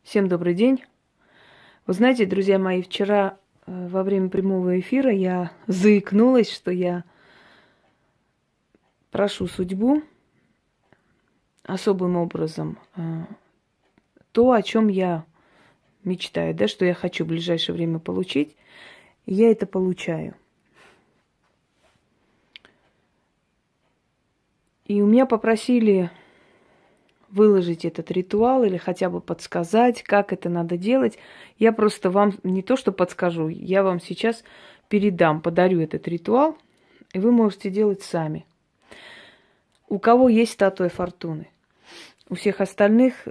Всем добрый день. Вы знаете, друзья мои, вчера во время прямого эфира я заикнулась, что я прошу судьбу особым образом то, о чем я мечтаю, да, что я хочу в ближайшее время получить, и я это получаю. И у меня попросили выложить этот ритуал или хотя бы подсказать, как это надо делать. Я просто вам не то что подскажу, я вам сейчас подарю этот ритуал, и вы можете делать сами. У кого есть статуя фортуны? У всех остальных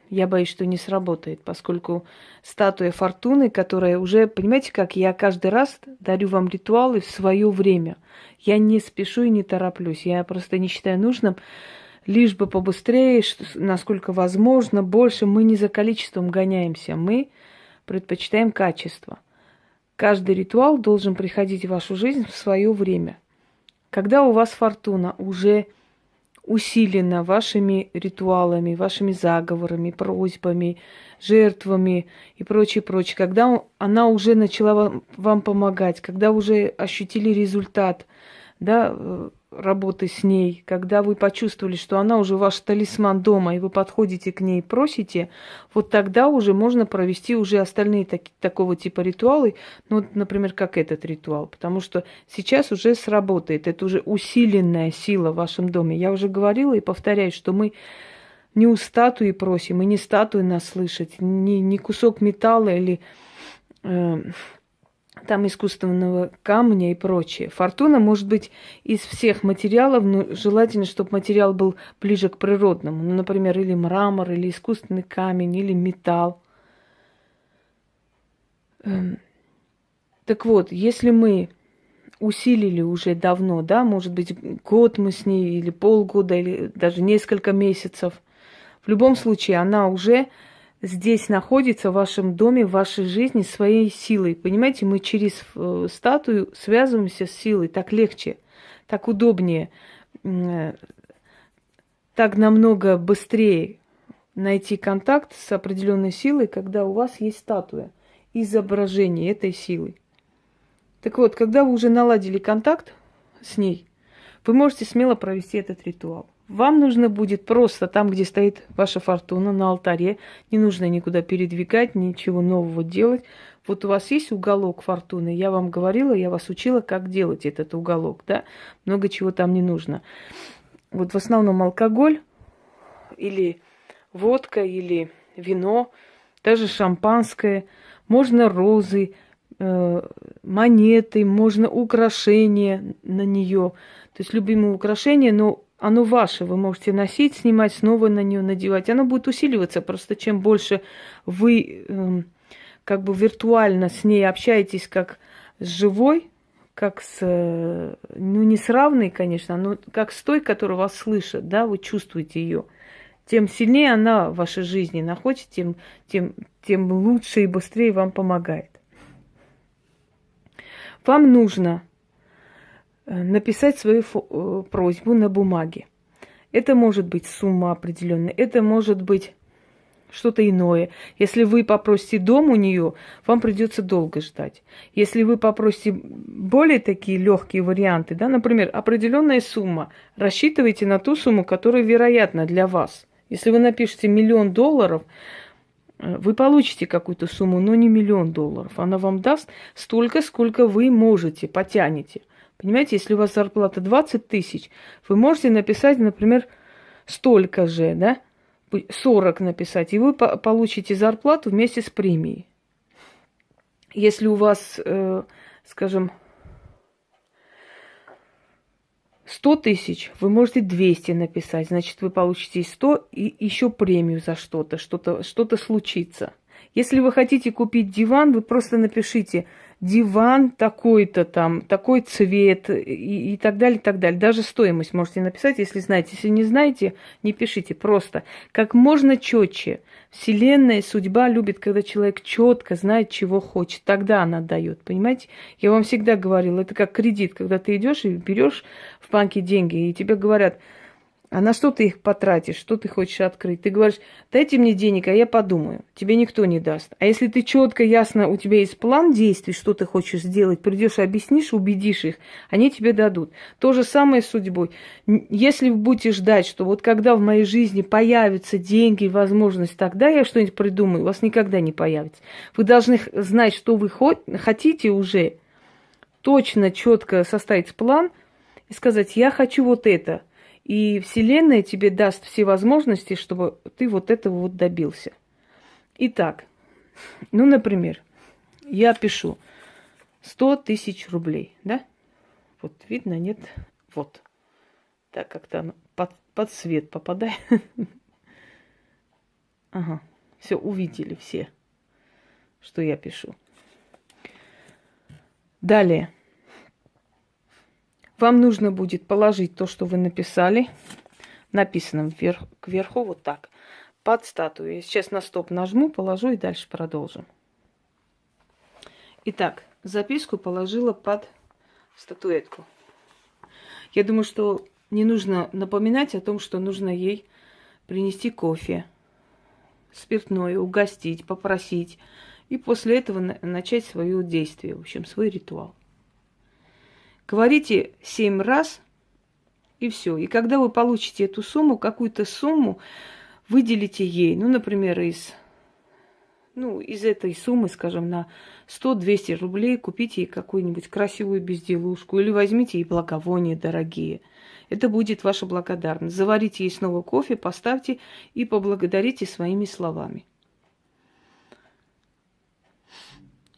я боюсь, что не сработает, поскольку статуя фортуны, которая уже, понимаете, как я каждый раз дарю вам ритуалы в свое время. Я не спешу и не тороплюсь, я просто не считаю нужным, лишь бы побыстрее, насколько возможно, больше. Мы не за количеством гоняемся, мы предпочитаем качество. Каждый ритуал должен приходить в вашу жизнь в свое время. Когда у вас фортуна уже усилена вашими ритуалами, вашими заговорами, просьбами, жертвами и прочее, прочее, когда она уже начала вам помогать, когда уже ощутили результат, да, работы с ней, когда вы почувствовали, что она уже ваш талисман дома, и вы подходите к ней и просите, вот тогда уже можно провести уже остальные такого типа ритуалы, ну, вот, например, как этот ритуал, потому что сейчас уже сработает, это уже усиленная сила в вашем доме. Я уже говорила и повторяю, что мы не у статуи просим, и не статуи нас слышать, не кусок металла или там искусственного камня и прочее. Фортуна может быть из всех материалов, но желательно, чтобы материал был ближе к природному. Ну, например, или мрамор, или искусственный камень, или металл. Так вот, если мы усилили уже давно, да, может быть, год мы с ней, или полгода, или даже несколько месяцев, в любом случае она уже здесь находится, в вашем доме, в вашей жизни своей силой. Понимаете, мы через статую связываемся с силой. Так легче, так удобнее, так намного быстрее найти контакт с определенной силой, когда у вас есть статуя, изображение этой силы. Так вот, когда вы уже наладили контакт с ней, вы можете смело провести этот ритуал. Вам нужно будет просто там, где стоит ваша фортуна, на алтаре. Не нужно никуда передвигать, ничего нового делать. Вот у вас есть уголок фортуны. Я вам говорила, я вас учила, как делать этот уголок, да? Много чего там не нужно. Вот в основном алкоголь или водка, или вино, даже шампанское. Можно розы, монеты, можно украшения на нее. То есть любимое украшение, но оно ваше, вы можете носить, снимать, снова на нее надевать. Оно будет усиливаться, просто чем больше вы как бы виртуально с ней общаетесь как с живой, как с, ну не с равной, конечно, но как с той, которая вас слышит, да, вы чувствуете ее, тем сильнее она в вашей жизни находится, тем лучше и быстрее вам помогает. Вам нужно написать свою просьбу на бумаге. Это может быть сумма определенная, это может быть что-то иное. Если вы попросите дом у нее, вам придется долго ждать. Если вы попросите более такие легкие варианты, да, например, определенная сумма, рассчитывайте на ту сумму, которая вероятна для вас. Если вы напишете $1 000 000, вы получите какую-то сумму, но не $1 000 000. Она вам даст столько, сколько вы можете, потянете. Понимаете, если у вас зарплата 20 тысяч, вы можете написать, например, столько же, да, 40 написать, и вы получите зарплату вместе с премией. Если у вас, скажем, 100 тысяч, вы можете 200 написать, значит, вы получите 100 и еще премию за что-то случится. Если вы хотите купить диван, вы просто напишите диван такой-то там, такой цвет и так далее, и так далее. Даже стоимость можете написать, если знаете. Если не знаете, не пишите. Просто как можно четче. Вселенная, судьба любит, когда человек четко знает, чего хочет. Тогда она дает, понимаете? Я вам всегда говорила, это как кредит, когда ты идешь и берешь в банке деньги, и тебе говорят: А на что ты их потратишь? Что ты хочешь открыть? Ты говоришь, дайте мне денег, а я подумаю. Тебе никто не даст. А если ты четко, ясно, у тебя есть план действий, что ты хочешь сделать, придешь, объяснишь, убедишь их, они тебе дадут. То же самое с судьбой. Если вы будете ждать, что вот когда в моей жизни появятся деньги, возможность, тогда я что-нибудь придумаю, у вас никогда не появится. Вы должны знать, что вы хотите уже, точно, четко составить план и сказать, я хочу вот это. И Вселенная тебе даст все возможности, чтобы ты вот этого вот добился. Итак, ну, например, я пишу 100 тысяч рублей, да? Вот видно, нет? Вот. Так как-то оно под свет попадает. Ага, все, увидели все, что я пишу. Далее. Вам нужно будет положить то, что вы написали, написанным кверху, вот так, под статую. Я сейчас на стоп нажму, положу и дальше продолжим. Итак, записку положила под статуэтку. Я думаю, что не нужно напоминать о том, что нужно ей принести кофе, спиртное, угостить, попросить. И после этого начать свое действие, в общем, свой ритуал. Говорите 7 раз, и все. И когда вы получите эту сумму, какую-то сумму выделите ей. Ну, например, из этой суммы, скажем, на 100-200 рублей купите ей какую-нибудь красивую безделушку или возьмите ей благовония дорогие. Это будет ваша благодарность. Заварите ей снова кофе, поставьте и поблагодарите своими словами.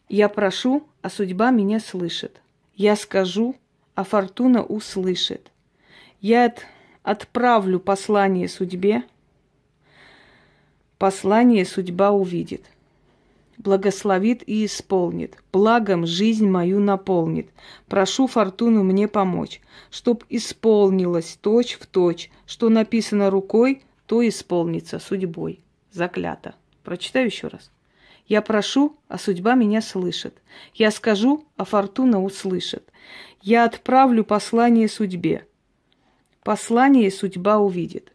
Я прошу, а судьба меня слышит. Я скажу, а фортуна услышит. Я отправлю послание судьбе, послание судьба увидит. Благословит и исполнит, благом жизнь мою наполнит. Прошу фортуну мне помочь, чтоб исполнилось точь в точь, что написано рукой, то исполнится судьбой. Заклято. Прочитаю еще раз. Я прошу, а судьба меня слышит. Я скажу, а фортуна услышит. Я отправлю послание судьбе. Послание судьба увидит.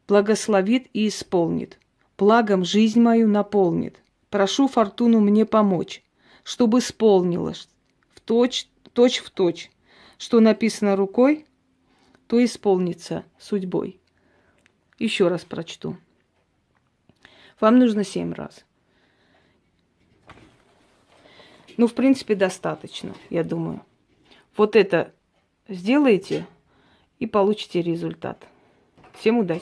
Благословит и исполнит. Благом жизнь мою наполнит. Прошу фортуну мне помочь, чтобы исполнилось точь в точь. Что написано рукой, то исполнится судьбой. Еще раз прочту. Вам нужно 7 раз. Ну, в принципе, достаточно, я думаю. Вот это сделайте и получите результат. Всем удачи!